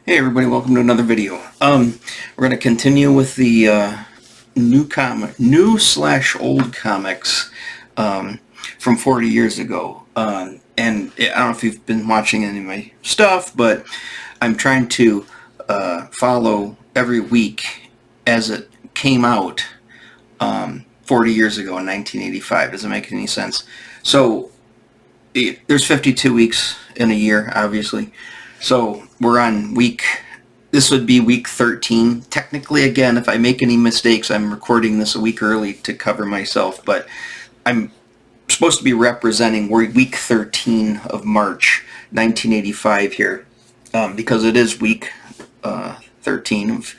Hey everybody, welcome to another video. We're going to continue with the new slash old comics from 40 years ago. And I don't know if you've been watching any of my stuff, but I'm trying to follow every week as it came out 40 years ago in 1985. Doesn't make any sense. So there's 52 weeks in a year, obviously. So we're on this would be week 13. Technically, again, if I make any mistakes, I'm recording this a week early to cover myself, but I'm supposed to be representing week 13 of March 1985 here, because it is week 13 of,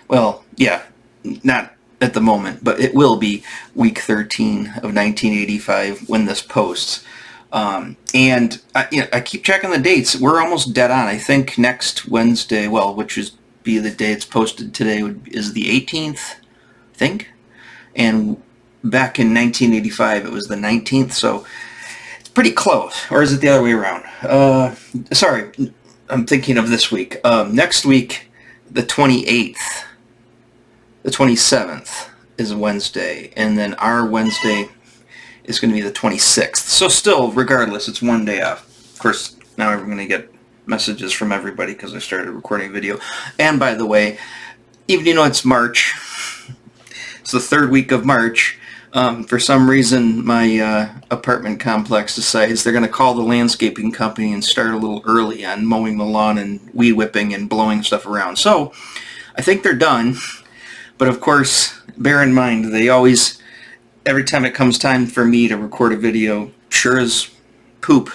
well, yeah, not at the moment, but it will be week 13 of 1985 when this posts. And I keep checking the dates. We're almost dead on. I think next Wednesday, well, which is be the day it's posted today, is the 18th, I think. And back in 1985, it was the 19th, so it's pretty close. Or is it the other way around? Sorry, I'm thinking of this week. Next week, the 28th, the 27th is Wednesday, and then our Wednesday is going to be the 26th. So still, regardless, it's one day off. Of course, now I'm going to get messages from everybody because I started recording video. And by the way, even it's March, it's the third week of March, for some reason my apartment complex decides they're going to call the landscaping company and start a little early on mowing the lawn and weed whipping and blowing stuff around. So I think they're done. But of course, bear in mind, they always, every time it comes time for me to record a video, sure as poop,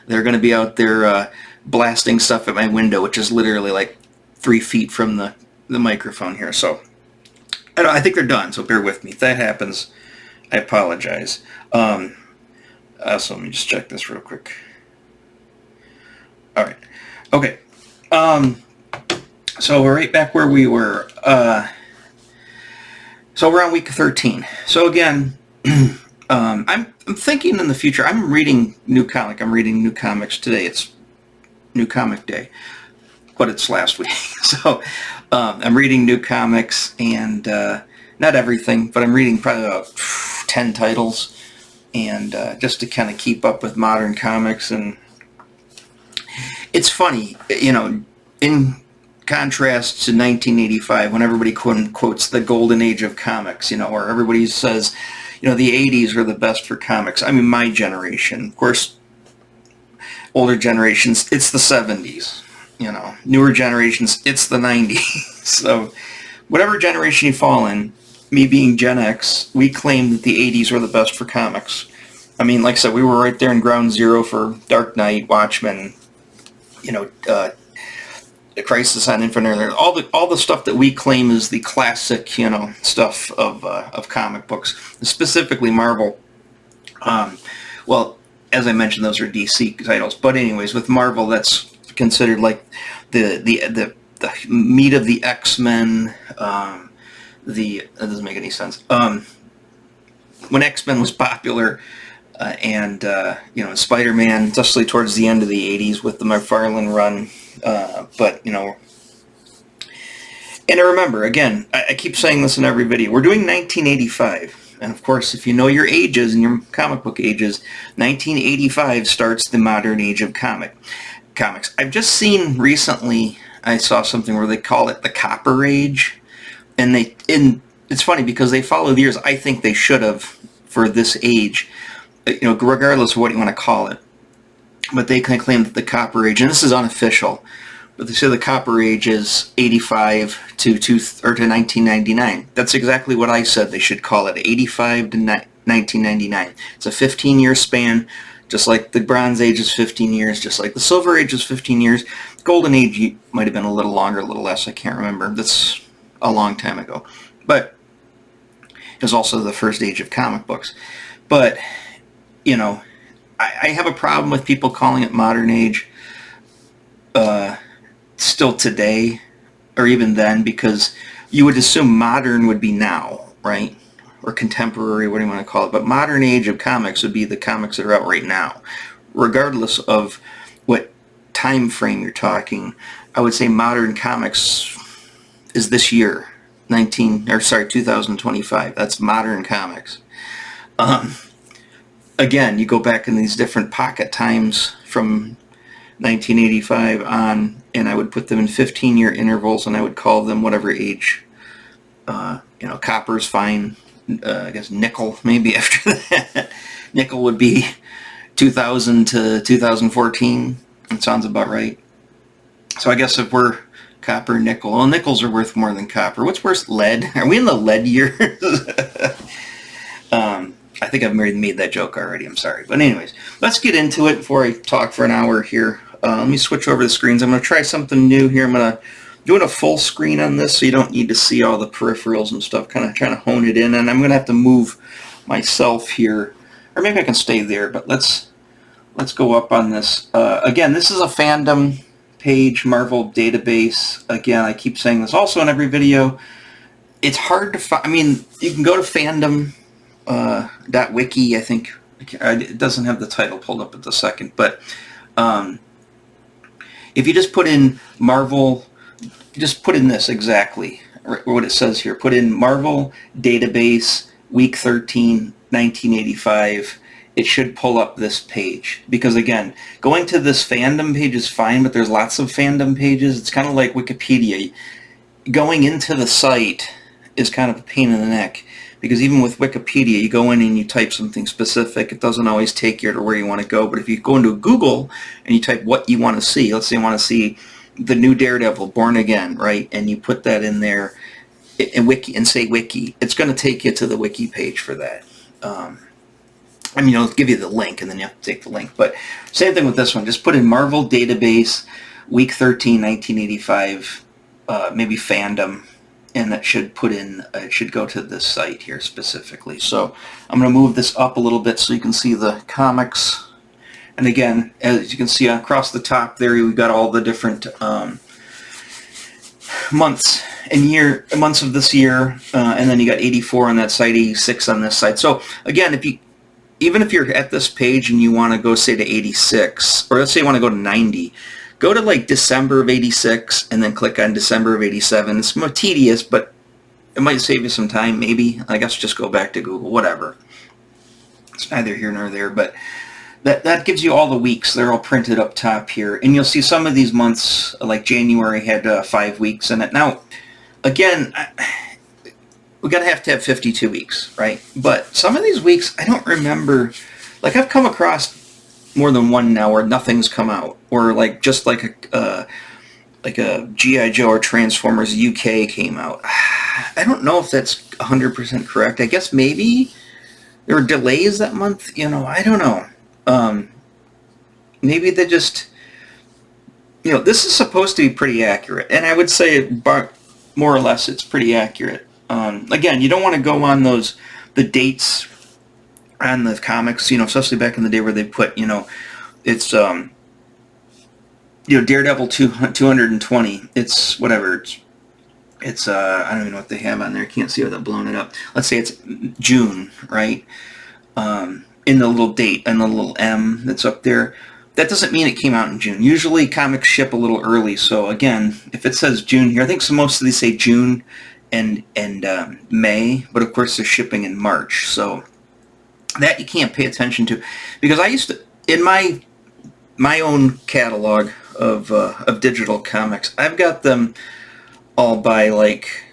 they're going to be out there blasting stuff at my window, which is literally like 3 feet from the microphone here. So I think they're done, so bear with me. If that happens, I apologize. Also, let me just check this real quick. All right. Okay. So we're right back where we were. So we're on week 13. So again, I'm thinking in the future. I'm reading new comics today. It's New Comic Day, but it's last week. So I'm reading new comics, and not everything, but I'm reading probably about 10 titles, and just to kind of keep up with modern comics. And it's funny, in contrast to 1985, when everybody quotes the golden age of comics, or everybody says, the 80s are the best for comics. I mean, my generation, of course, older generations, it's the 70s, newer generations, it's the 90s. So whatever generation you fall in, me being Gen X, we claim that the 80s were the best for comics. I mean, like I said, we were right there in ground zero for Dark Knight, Watchmen, Crisis on Infinite Earth, all the stuff that we claim is the classic, stuff of comic books, specifically Marvel. Well, as I mentioned, those are DC titles, but anyways, with Marvel, that's considered like the meat of the X-Men. That doesn't make any sense. When X-Men was popular, and Spider-Man, especially towards the end of the 80s with the McFarlane run. But, and I remember, again, I keep saying this in every video, we're doing 1985. And of course, if you know your ages and your comic book ages, 1985 starts the modern age of comics. I've just seen recently, I saw something where they call it the Copper Age. And it's funny because they follow the years I think they should have for this age, regardless of what you want to call it. But they can claim that the Copper Age, and this is unofficial, but they say the Copper Age is 85 to 1999. That's exactly what I said they should call it, 85 to 1999. It's a 15-year span, just like the Bronze Age is 15 years, just like the Silver Age is 15 years. Golden Age might have been a little longer, a little less, I can't remember. That's a long time ago. But it was also the first age of comic books. But, I have a problem with people calling it modern age still today, or even then, because you would assume modern would be now, right? Or contemporary, what do you want to call it? But modern age of comics would be the comics that are out right now, regardless of what time frame you're talking. I would say modern comics is this year, 2025. That's modern comics. Um, Again, you go back in these different pocket times from 1985 on, and I would put them in 15-year intervals, and I would call them whatever age. Copper's fine. I guess nickel maybe after that. Nickel would be 2000 to 2014. It sounds about right. So I guess if we're copper, nickel. Well, nickels are worth more than copper. What's worse, lead? Are we in the lead years? I think I've made that joke already. I'm sorry. But anyways, let's get into it before I talk for an hour here. Let me switch over the screens. I'm going to try something new here. I'm going to do a full screen on this so you don't need to see all the peripherals and stuff. Kind of trying to hone it in. And I'm going to have to move myself here. Or maybe I can stay there. But let's go up on this. Again, this is a fandom page, Marvel database. Again, I keep saying this also in every video. It's hard to find. I mean, you can go to fandom. .wiki, I think. It doesn't have the title pulled up at the second, but if you just put in Marvel, just put in this exactly, what it says here. Put in Marvel database week 13, 1985. It should pull up this page. Because again, going to this fandom page is fine, but there's lots of fandom pages. It's kind of like Wikipedia. Going into the site is kind of a pain in the neck. Because even with Wikipedia, you go in and you type something specific. It doesn't always take you to where you want to go. But if you go into Google and you type what you want to see, let's say you want to see the new Daredevil, Born Again, right? And you put that in there and say Wiki, it's going to take you to the Wiki page for that. I mean, it'll give you the link, and then you have to take the link. But same thing with this one. Just put in Marvel database, week 13, 1985, maybe fandom. And that should it should go to this site here specifically. So I'm going to move this up a little bit so you can see the comics. And again, as you can see across the top there, we've got all the different months of this year, and then you got 84 on that side, 86 on this side. So again, even if you're at this page and you want to go say to 86, or let's say you want to go to 90. Go to like December of 86 and then click on December of 87. It's more tedious, but it might save you some time, maybe. I guess just go back to Google, whatever. It's neither here nor there, but that gives you all the weeks. They're all printed up top here. And you'll see some of these months, like January had 5 weeks in it. Now, again, we gotta have to have 52 weeks, right? But some of these weeks, I don't remember. Like I've come across more than one now where nothing's come out, or like just like a G.I. Joe or Transformers UK came out. I don't know if that's 100% correct. I guess maybe there were delays that month. I don't know. Maybe they just, this is supposed to be pretty accurate, and I would say more or less it's pretty accurate. Again, you don't want to go on the dates on the comics, especially back in the day where they put, it's, Daredevil 220, it's whatever, it's I don't even know what they have on there, I can't see without blowing it up. Let's say it's June, right? In the little date, and the little M that's up there, that doesn't mean it came out in June. Usually comics ship a little early, so again, if it says June here, I think most of these say June and May, but of course they're shipping in March, so that you can't pay attention to, because I used to, in my own catalog of digital comics, I've got them all by like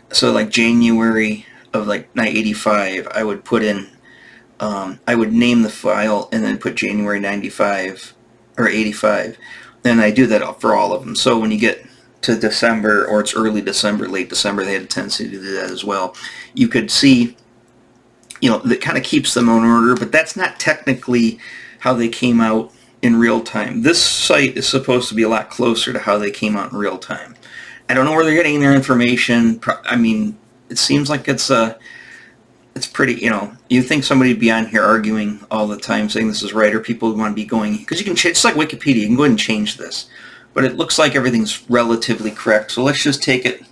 January of like 85. I would put in, I would name the file and then put January 95 or 85. And I do that for all of them. So when you get to December, or it's early December, late December, they had a tendency to do that as well. You could see, that kind of keeps them in order, but that's not technically how they came out in real time. This site is supposed to be a lot closer to how they came out in real time. I don't know where they're getting their information. I mean, it seems like it's pretty, you think somebody would be on here arguing all the time saying this is right, or people would want to be going, because you can change, it's like Wikipedia, you can go ahead and change this. But it looks like everything's relatively correct, so let's just take it,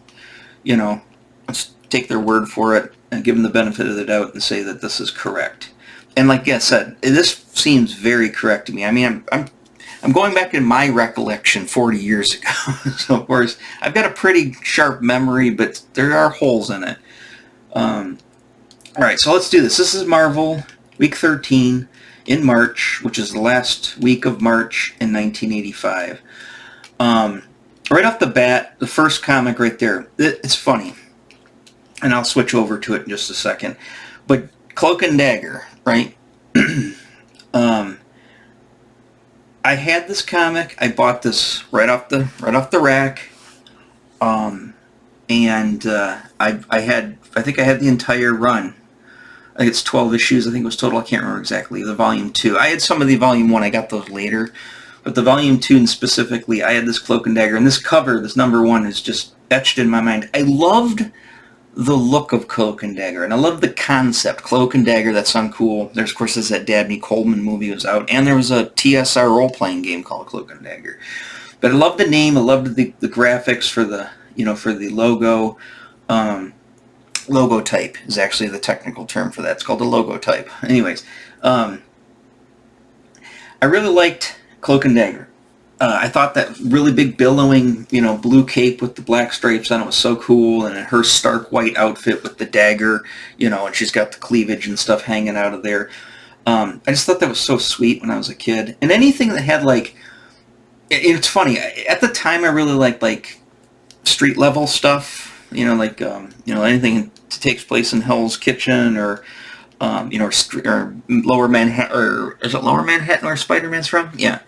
let's take their word for it and give them the benefit of the doubt and say that this is correct. And like I said, this seems very correct to me. I mean, I'm going back in my recollection 40 years ago. So, of course, I've got a pretty sharp memory, but there are holes in it. All right, so let's do this. This is Marvel, week 13 in March, which is the last week of March in 1985. Right off the bat, the first comic right there, it's funny, and I'll switch over to it in just a second. But Cloak and Dagger, right? I had this comic. I bought this right off the rack, and I think I had the entire run. I think it's 12 issues. I think it was total. I can't remember exactly. The volume 2. I had some of the volume 1. I got those later. But the volume 2 and specifically, I had this Cloak and Dagger. And this cover, this number 1, is just etched in my mind. I loved the look of Cloak and Dagger. And I loved the concept. Cloak and Dagger, that sounded cool. There's, of course, that Dabney Coleman movie was out. And there was a TSR role-playing game called Cloak and Dagger. But I loved the name. I loved the graphics for the, for the logo. Logotype is actually the technical term for that. It's called a logotype. Anyways, I really liked Cloak and Dagger. I thought that really big billowing, blue cape with the black stripes on it was so cool, and her stark white outfit with the dagger, and she's got the cleavage and stuff hanging out of there. I just thought that was so sweet when I was a kid. And anything that had it's funny. At the time, I really liked street level stuff. Anything that takes place in Hell's Kitchen or Lower Manhattan, or is it Lower Manhattan where Spider-Man's from? Yeah.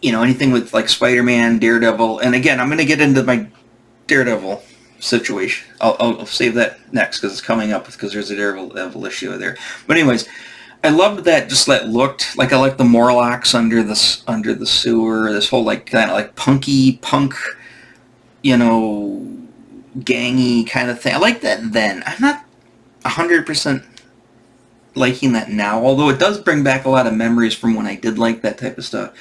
Anything with Spider-Man, Daredevil, and again, I'm going to get into my Daredevil situation. I'll save that next because it's coming up because there's a Daredevil issue there. But anyways, I loved that. Just that looked like I like the Morlocks under the sewer. This whole kind of punky punk. Gangy kind of thing. I like that then. I'm not 100% liking that now, although it does bring back a lot of memories from when I did like that type of stuff.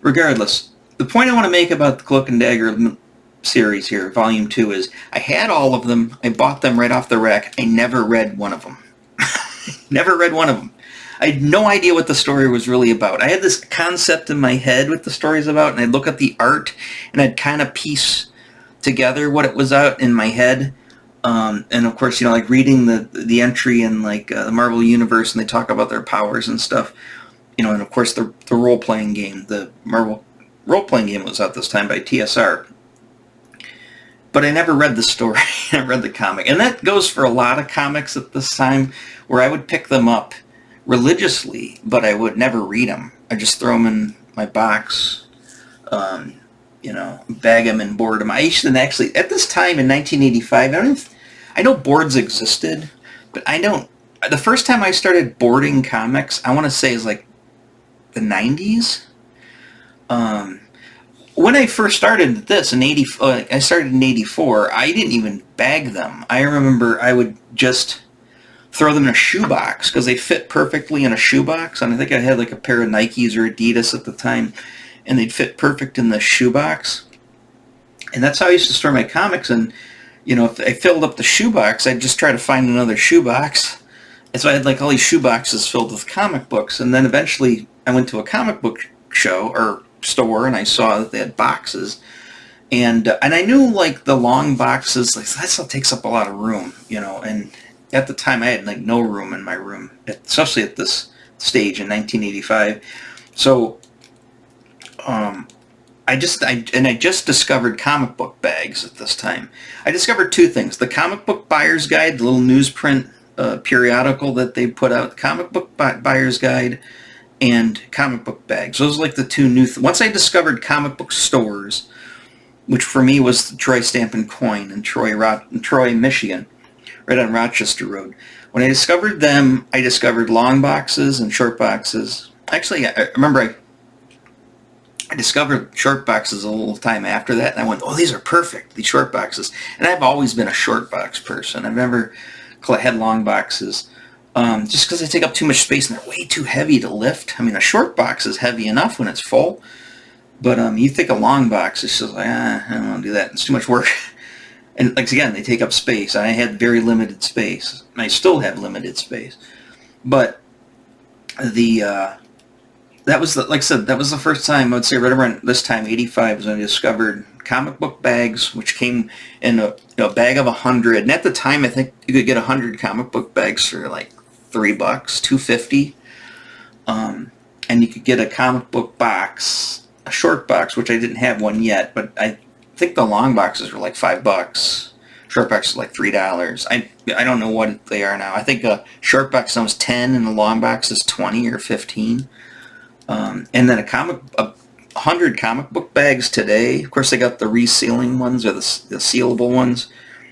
Regardless, the point I want to make about the Cloak and Dagger series here, Volume 2, is I had all of them. I bought them right off the rack. I never read one of them. Never read one of them. I had no idea what the story was really about. I had this concept in my head what the story's about, and I'd look at the art, and I'd kind of piece together what it was out in my head. And of course, reading the entry in the Marvel Universe, and they talk about their powers and stuff. And of course the role-playing game, the Marvel role-playing game was out this time by TSR. But I never read the story. I read the comic. And that goes for a lot of comics at this time, where I would pick them up religiously, but I would never read them. I just throw them in my box, bag them and board them. I used to actually, at this time in 1985, I know boards existed, but the first time I started boarding comics, I want to say is the 90s. When I first started this I started in 84, I didn't even bag them. I remember I would just throw them in a shoebox because they fit perfectly in a shoebox. And I think I had a pair of Nikes or Adidas at the time, and they'd fit perfect in the shoebox. And that's how I used to store my comics. And, if I filled up the shoebox, I'd just try to find another shoebox. And so I had all these shoeboxes filled with comic books. And then eventually I went to a comic book show or store, and I saw that they had boxes. And I knew the long boxes, that still takes up a lot of room, and at the time I had no room in my room, especially at this stage in 1985. So I just discovered comic book bags at this time. I discovered two things: the Comic Book Buyer's Guide, the little newsprint periodical that they put out, the Comic Book Buyer's Guide, and comic book bags. Those are the two new. Once I discovered comic book stores, which for me was the Troy Stamp and Coin in Troy, Michigan, right on Rochester Road. When I discovered them, I discovered long boxes and short boxes. Actually, I remember I discovered short boxes a little time after that, and I went, oh, these are perfect, these short boxes. And I've always been a short box person. I've never had long boxes, just because they take up too much space and they're way too heavy to lift. A short box is heavy enough when it's full, but you think a long box is just I don't want to do that. It's too much work. And again, they take up space. I had very limited space. I still have limited space. But the that was like I said, that was the first time, I would say right around this time, 85, was when I discovered comic book bags, which came in a bag of 100. And at the time, I think you could get 100 comic book bags for like $3, $2.50. And you could get a comic book box, a short box, which I didn't have one yet, but I think the long boxes were like $5. Short box is like $3. I don't know what they are now. I think a short box now is 10 and the long box is 20 or 15. And then 100 comic book bags today. Of course, they got the resealing ones or the sealable ones,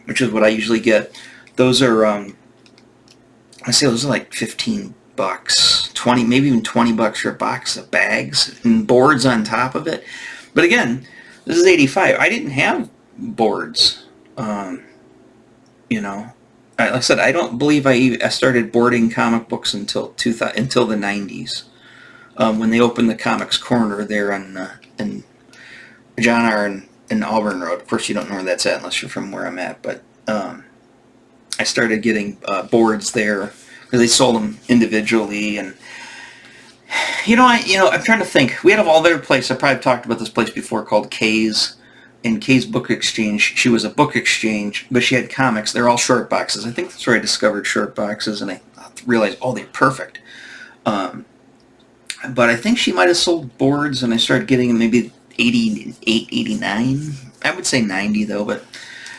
which is what I usually get. Those are I say those are like $15, 20, maybe even $20 for a box of bags and boards on top of it. But again, this is 85. I didn't have boards. You know, like I said, I don't believe I started boarding comic books until the 90s. When they opened the Comics Corner there in John R. and Auburn Road. Of course, you don't know where that's at unless you're from where I'm at. But I started getting boards there because they sold them individually. And I'm trying to think. We had a all other place. I probably talked about this place before called Kay's. In Kay's Book Exchange, she was a book exchange, but she had comics. They're all short boxes. I think that's where I discovered short boxes, and I realized, oh, they're perfect. But I think she might have sold boards, and I started getting them maybe 88, 89. I would say 90, though, but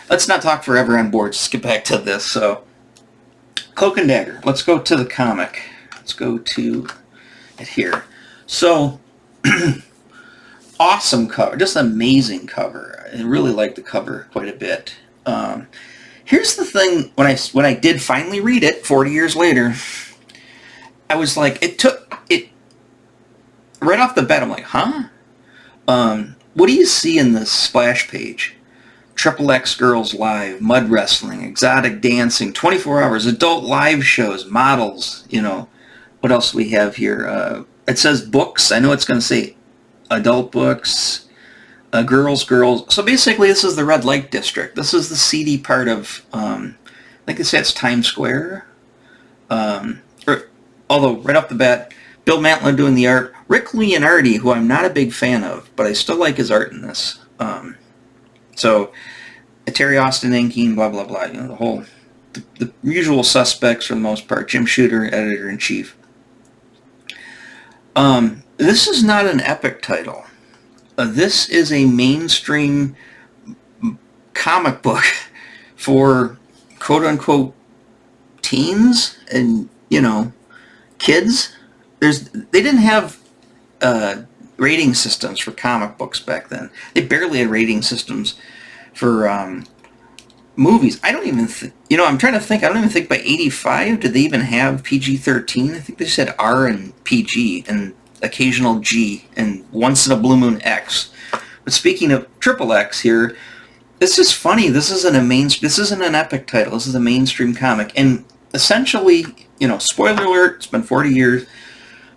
let's not talk forever on boards. Let's get back to this. So, Cloak and Dagger. Let's go to the comic. Let's go to it here. So, awesome cover. Just amazing cover. I really like the cover quite a bit. Here's the thing. When I did finally read it 40 years later, I was like, it right off the bat, I'm like, huh? What do you see in this splash page? XXX Girls Live, mud wrestling, exotic dancing, 24 hours, adult live shows, models, What else do we have here? It says books. I know it's going to say adult books, girls. So basically this is the red light district. This is the seedy part of, I think they say it's Times Square. Although, right off the bat, Bill Mantlo doing the art. Rick Leonardi, who I'm not a big fan of, but I still like his art in this. So, Terry Austin inking, blah, blah, blah. The usual suspects for the most part. Jim Shooter, editor-in-chief. This is not an epic title. This is a mainstream comic book for quote-unquote teens and, kids. They didn't have rating systems for comic books back then. They barely had rating systems for movies. I don't even think, I'm trying to think, I don't even think by 85 did they even have PG-13. I think they said R and PG and occasional G and once in a blue moon X. But speaking of XXX here, this is funny. This isn't an epic title. This is a mainstream comic. And essentially, spoiler alert, it's been 40 years,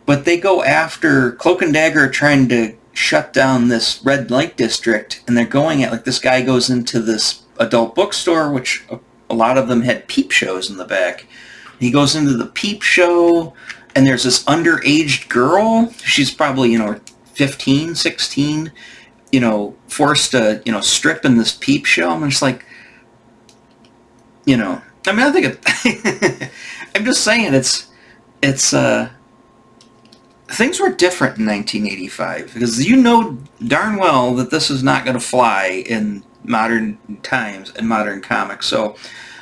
but they go after Cloak and Dagger trying to shut down this red light district, and they're going at, like, this guy goes into this adult bookstore, which a lot of them had peep shows in the back. He goes into the peep show, and there's this underage girl. She's probably, 15, 16, forced to, strip in this peep show. I'm just like, I think I'm just saying it's things were different in 1985 because darn well that this is not going to fly in modern times and modern comics. So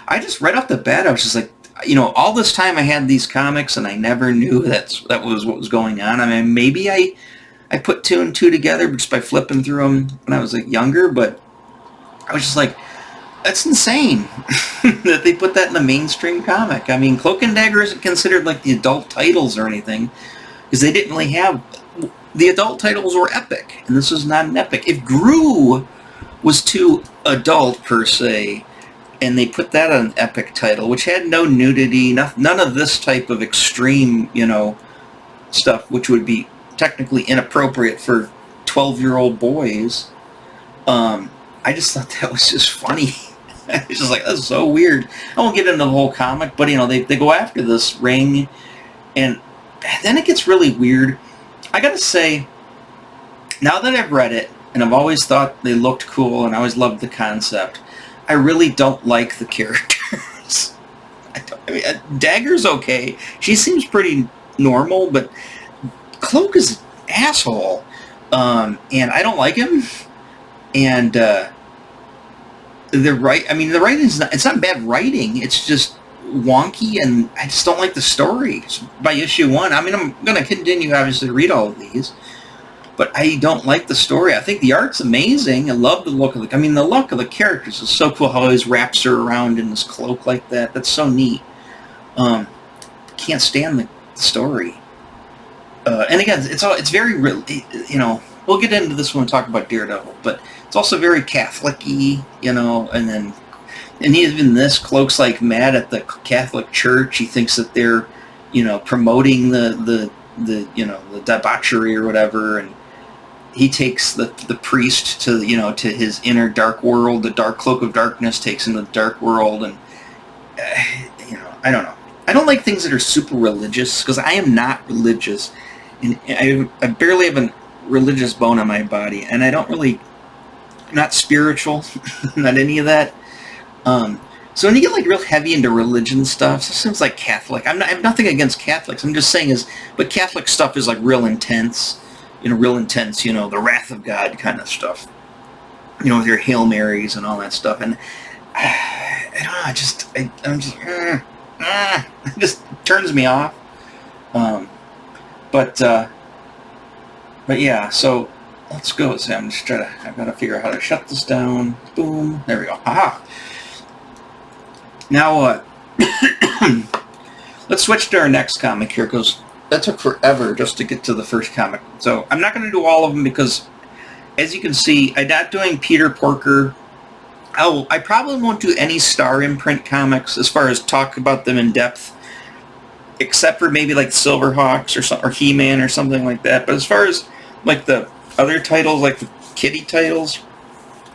I just, right off the bat, I was just like, all this time I had these comics and I never knew that was what was going on. I mean, maybe I put two and two together just by flipping through them when I was younger, but I was just like, that's insane that they put that in the mainstream comic. I mean, Cloak and Dagger isn't considered like the adult titles or anything because they didn't really have, the adult titles were epic, and this was not an epic. If Gru was too adult per se, and they put that on an epic title, which had no nudity, none of this type of extreme, stuff, which would be technically inappropriate for 12-year-old boys. I just thought that was just funny. It's just like, that's so weird. I won't get into the whole comic, but, they go after this ring, and then it gets really weird. I gotta say, now that I've read it, and I've always thought they looked cool, and I always loved the concept, I really don't like the characters. I mean, Dagger's okay. She seems pretty normal, but Cloak is an asshole. And I don't like him. And the writing is not, it's not bad writing. It's just wonky, and I just don't like the story. By issue 1, I mean, I'm going to continue, obviously, to read all of these, but I don't like the story. I think the art's amazing. I love the look of the look of the characters is so cool, how he always wraps her around in this cloak like that. That's so neat. Can't stand the story. And again, it's very, we'll get into this when we talk about Daredevil, but it's also very Catholic-y, and even this, Cloak's like mad at the Catholic Church. He thinks that they're, promoting the debauchery or whatever, and he takes the priest to his inner dark world. The dark cloak of darkness takes him to the dark world, and I don't know. I don't like things that are super religious, because I am not religious, and I barely have a religious bone in my body, and I don't really, I'm not spiritual, not any of that. So when you get like real heavy into religion stuff, it seems like Catholic. I have nothing against Catholics. I'm just saying but Catholic stuff is like real intense, the wrath of God kind of stuff, with your Hail Marys and all that stuff. And I don't know, it just turns me off. But yeah, so let's go. So I've got to figure out how to shut this down. Boom. There we go. Aha. Now, let's switch to our next comic here, because that took forever just to get to the first comic. So I'm not going to do all of them, because, as you can see, I'm not doing Peter Porker. I probably won't do any Star Imprint comics as far as talk about them in depth, except for maybe like Silverhawks or He-Man or something like that. But as far as like the other titles, like the kiddie titles,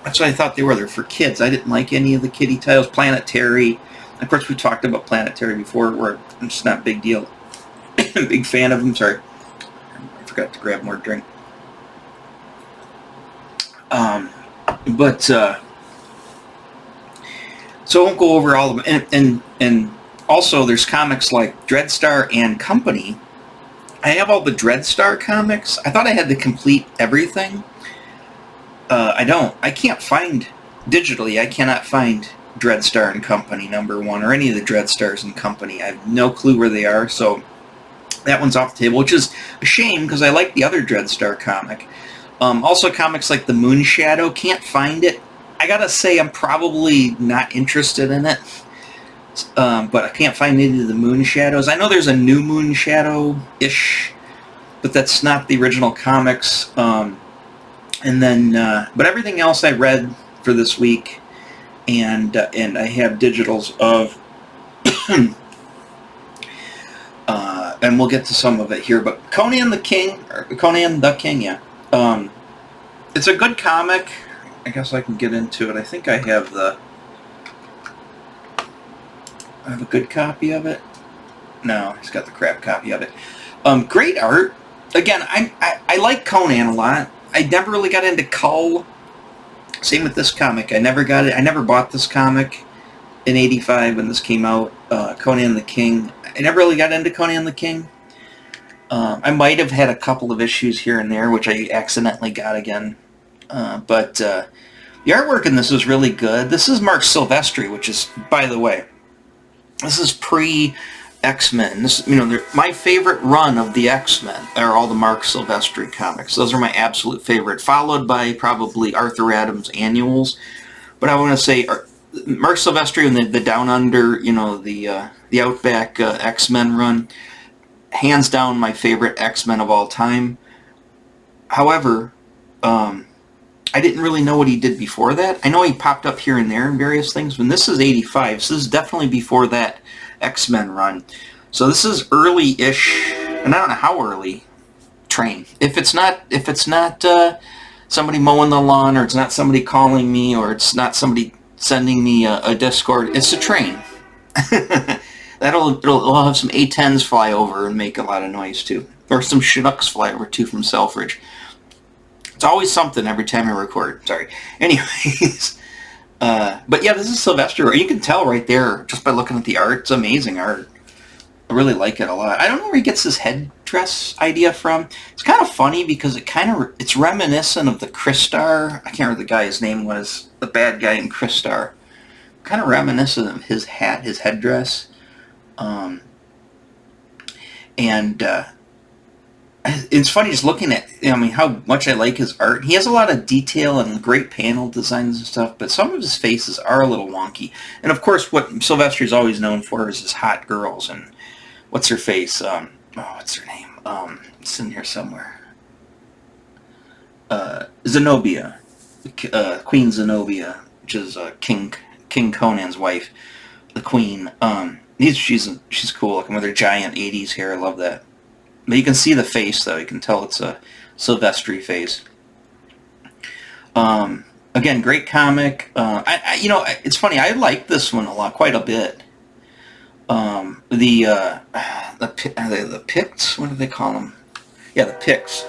that's what I thought they were. They're for kids. I didn't like any of the kiddie titles. Planetary. Of course, we talked about Planetary before, where I'm just not a big deal. Big fan of them. Sorry. I forgot to grab more drink. So I won't go over all of them. And also, there's comics like Dreadstar and Company. I have all the Dreadstar comics. I thought I had to complete everything. I don't. I can't find, digitally, I cannot find Dreadstar and Company #1 or any of the Dreadstars and Company. I have no clue where they are, so that one's off the table, which is a shame, because I like the other Dreadstar comic. Also, comics like the Moonshadow, can't find it. I gotta say, I'm probably not interested in it, but I can't find any of the Moonshadows. I know there's a new Moonshadow-ish, but that's not the original comics. And then, but everything else I read for this week, and I have digitals of, and we'll get to some of it here. But Conan the King, yeah. It's a good comic. I guess I can get into it. I think I have a good copy of it. No, he's got the crap copy of it. Great art. Again, I like Conan a lot. I never really got into Cull. Same with this comic. I never got it. I never bought this comic in '85 when this came out. Conan the King. I never really got into Conan the King. I might have had a couple of issues here and there, which I accidentally got again. But the artwork in this is really good. This is Mark Silvestri, which is, by the way, this is pre-X-Men. This, my favorite run of the X-Men are all the Mark Silvestri comics. Those are my absolute favorite, followed by probably Arthur Adams annuals. But I want to say Mark Silvestri and the Down Under, the Outback X-Men run, hands down my favorite X-Men of all time. However, I didn't really know what he did before that. I know he popped up here and there in various things, but this is '85, so this is definitely before that X-Men run. So this is early-ish, and I don't know how early. Train. If it's not somebody mowing the lawn, or it's not somebody calling me, or it's not somebody sending me a Discord, it's a train. It'll have some A-10s fly over and make a lot of noise too. or some Chinooks fly over too from Selfridge. It's always something every time I record. Sorry. Anyways, but yeah, this is Sylvester. You can tell right there just by looking at the art. It's amazing art. I really like it a lot. I don't know where he gets his headdress idea from. It's kind of funny because it's reminiscent of the Crystar. I can't remember the guy's name was, the bad guy in Crystar. Kind of reminiscent of his hat, his headdress. It's funny just looking at, how much I like his art. He has a lot of detail and great panel designs and stuff, but some of his faces are a little wonky. And of course, what Sylvester is always known for is his hot girls. And what's her face? What's her name? It's in here somewhere. Zenobia, Queen Zenobia, which is King Conan's wife, the Queen. She's cool looking with her giant 80s hair. I love that. But you can see the face, though. You can tell it's a Sylvester face. Again, great comic. It's funny. I like this one a lot, quite a bit. The Picts. What do they call them? Yeah, the Picts.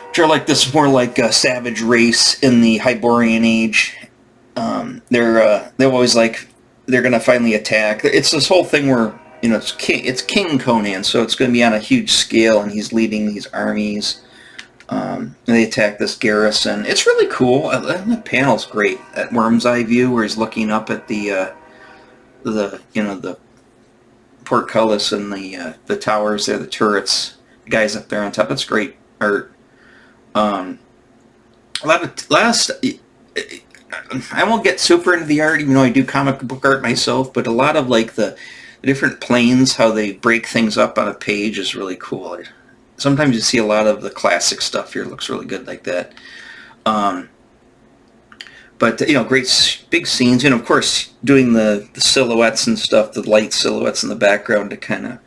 Which are like this more like a savage race in the Hyborian Age. They're always like they're gonna finally attack. It's this whole thing where it's King Conan, so it's going to be on a huge scale, and he's leading these armies. And they attack this garrison. It's really cool. The panel's great. That worm's eye view where he's looking up at the portcullis and the towers there, the turrets. The guys up there on top. It's great art. I won't get super into the art, even though I do comic book art myself. But a lot of like the different planes, how they break things up on a page is really cool. Sometimes you see a lot of the classic stuff here. It looks really good like that. But great big scenes. And of course, doing the silhouettes and stuff, the light silhouettes in the background to kind of,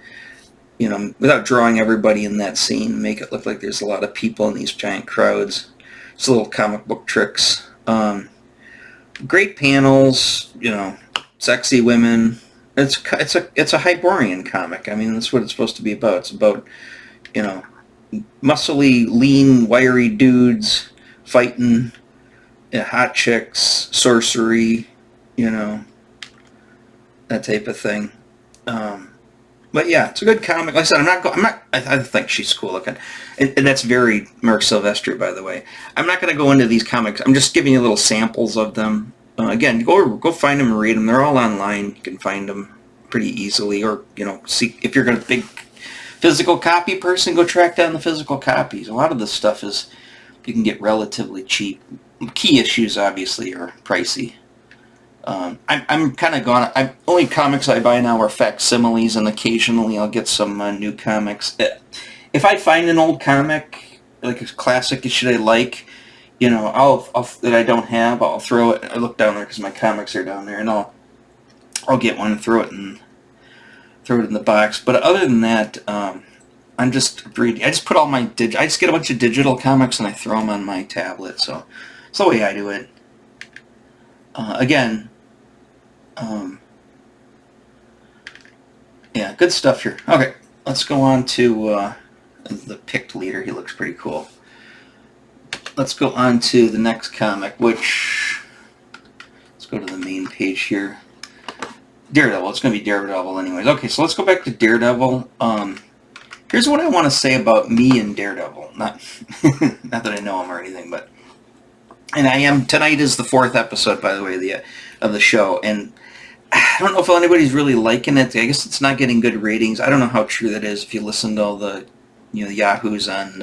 without drawing everybody in that scene, make it look like there's a lot of people in these giant crowds. It's little comic book tricks. Great panels, sexy women. It's a Hyborian comic. I mean, that's what it's supposed to be about. It's about, muscly, lean, wiry dudes fighting, hot chicks, sorcery, that type of thing. But yeah, it's a good comic. Like I said, I think she's cool looking, and that's very Mark Sylvester, by the way. I'm not going to go into these comics. I'm just giving you little samples of them. Again, go find them and read them. They're all online. You can find them pretty easily, or see if you're a big physical copy person, go track down the physical copies. A lot of this stuff you can get relatively cheap. Key issues obviously are pricey. I'm kind of gone. Only comics I buy now are facsimiles, and occasionally I'll get some new comics. If I find an old comic, like a classic issue I like, that I don't have, I'll throw it. I look down there because my comics are down there, and I'll get one and throw it in the box. But other than that, I'm just reading. I just put all my I just get a bunch of digital comics and I throw them on my tablet. So it's the way I do it. Yeah, good stuff here. Okay, let's go on to the Pict leader. He looks pretty cool. Let's go on to the next comic, let's go to the main page here. Daredevil. It's going to be Daredevil anyways. Okay, so let's go back to Daredevil. Here's what I want to say about me and Daredevil. Not that I know him or anything, but... And tonight is the 4th episode, by the way, of the show, and I don't know if anybody's really liking it. I guess it's not getting good ratings. I don't know how true that is if you listen to all the, yahoos on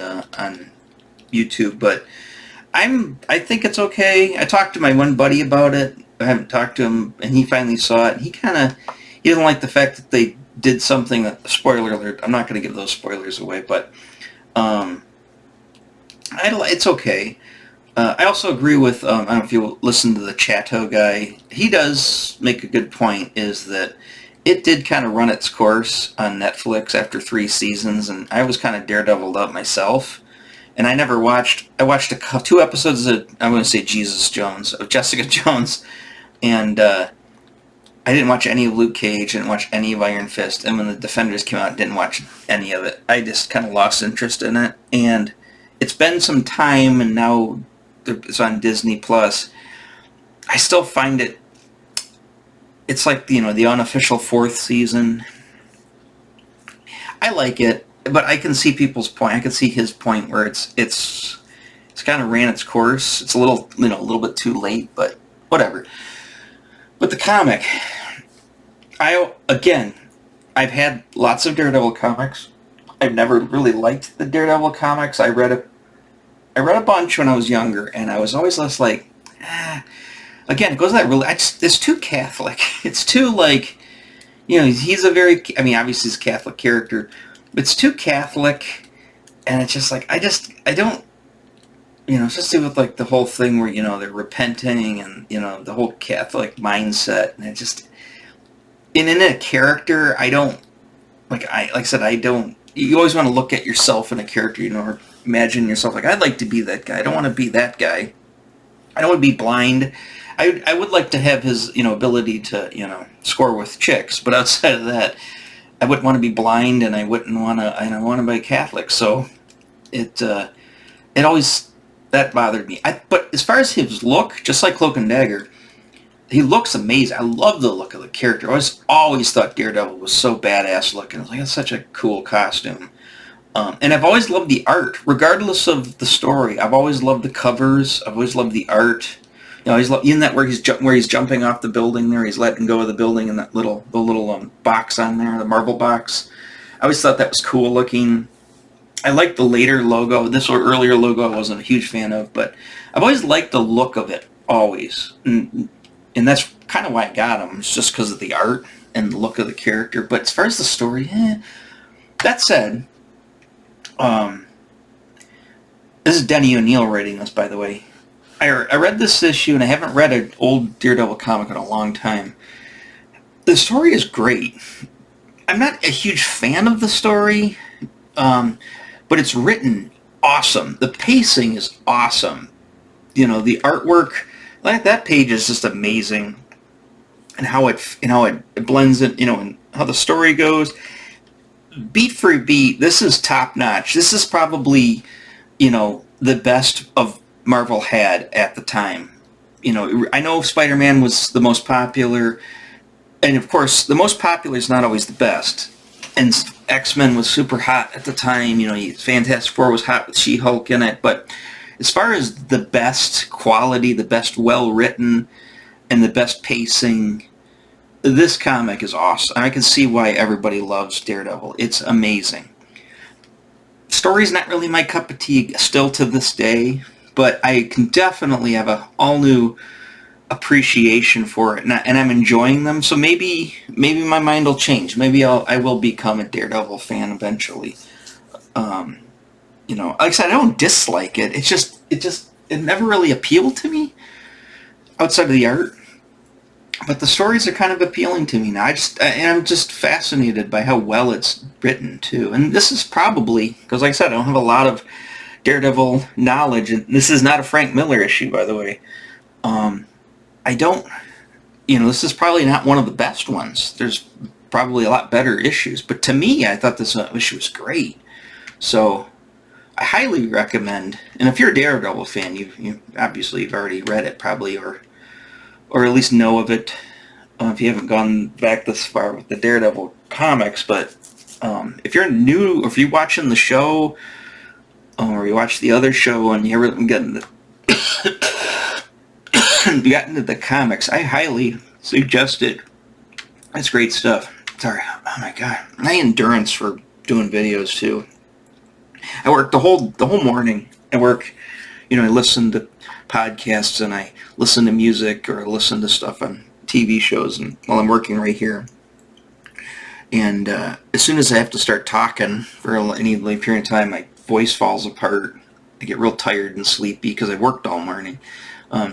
YouTube, but I think it's okay. I talked to my one buddy about it. I haven't talked to him, and he finally saw it. He doesn't like the fact that they did something that, spoiler alert, I'm not going to give those spoilers away, but it's okay. I also agree with, I don't know if you listen to the Chateau guy, he does make a good point, is that it did kind of run its course on Netflix after 3 seasons, and I was kind of daredeviled up myself, and I watched 2 episodes of, I'm going to say Jesus Jones, of Jessica Jones, and I I didn't watch any of Luke Cage, didn't watch any of Iron Fist, and when the Defenders came out, didn't watch any of it. I just kind of lost interest in it, and it's been some time, and now it's on Disney Plus. I still find it's like, the unofficial 4th season. I like it, but I can see people's point. I can see his point where it's kind of ran its course. It's a little bit too late, but whatever. But the comic, I've had lots of Daredevil comics. I've never really liked the Daredevil comics. I read a bunch when I was younger, and I was always less like, Again, it goes to that really. It's too Catholic. It's too he's a very. I mean, obviously he's a Catholic character, but it's too Catholic, and it's just like I don't. Especially with like the whole thing where they're repenting and the whole Catholic mindset, and it just in a character I don't like I said I don't. You always want to look at yourself in a character, or imagine yourself like I'd like to be that guy. I don't want to be that guy. I don't want to be blind. I would like to have his ability to score with chicks, but outside of that, I wouldn't want to be blind, and I wouldn't want to. And I want to be Catholic, so it always. That bothered me. But as far as his look, just like Cloak and Dagger, he looks amazing. I love the look of the character. I always thought Daredevil was so badass looking. I was like, that's such a cool costume. And I've always loved the art, regardless of the story. I've always loved the covers. I've always loved the art. Even that where he's jumping off the building there, he's letting go of the building, and the little box on there, the marble box. I always thought that was cool looking. I like the later logo. This earlier logo I wasn't a huge fan of, but I've always liked the look of it, always. And that's kind of why I got him. It's just because of the art and the look of the character. But as far as the story, that said, this is Denny O'Neil writing this, by the way. I read this issue, and I haven't read an old Daredevil comic in a long time. The story is great. I'm not a huge fan of the story, but it's written awesome. The pacing is awesome. The artwork, like that page is just amazing, and how it blends it. And how the story goes, beat for beat. This is top notch. This is probably the best of Marvel had at the time. I know Spider-Man was the most popular, and of course the most popular is not always the best. And X-Men was super hot at the time. Fantastic Four was hot with She-Hulk in it. But as far as the best quality, the best well-written, and the best pacing, this comic is awesome. I can see why everybody loves Daredevil. It's amazing. Story's not really my cup of tea still to this day, but I can definitely have a all-new appreciation for it, and I'm enjoying them. So maybe my mind will change. Maybe I will become a Daredevil fan eventually. Like I said, I don't dislike it. It never really appealed to me outside of the art. But the stories are kind of appealing to me now. I'm just fascinated by how well it's written too. And this is probably because, like I said, I don't have a lot of Daredevil knowledge, and this is not a Frank Miller issue, by the way. I don't, this is probably not one of the best ones. There's probably a lot better issues, but to me, I thought this issue was great. So I highly recommend, and if you're a Daredevil fan, you obviously you've already read it probably, or at least know of it, if you haven't gone back this far with the Daredevil comics. But if you're new, or if you're watching the show, or you watch the other show and you haven't gotten into the comics, I highly suggest it. It's great stuff. Sorry, oh my god, my endurance for doing videos too. I work the whole morning. I work, I listen to podcasts, and I listen to music, or I listen to stuff on TV shows, and while I'm working right here. And as soon as I have to start talking for any length period of time, my voice falls apart. I get real tired and sleepy because I worked all morning.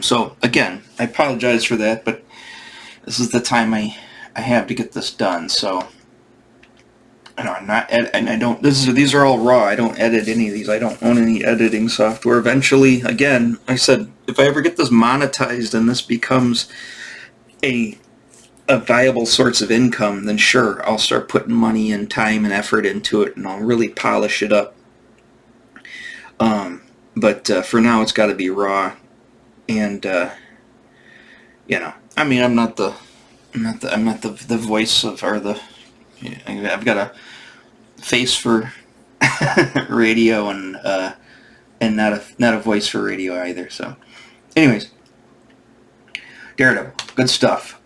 So again, I apologize for that, but this is the time I have to get this done. So I'm not, and I don't. These are all raw. I don't edit any of these. I don't own any editing software. Eventually, again, I said if I ever get this monetized and this becomes a a viable source of income, then sure, I'll start putting money and time and effort into it, and I'll really polish it up. But for now, it's got to be raw, and I mean, I'm not the voice of, or the, I've got a face for radio, and not a voice for radio either. So, anyways, Daredevil, good stuff.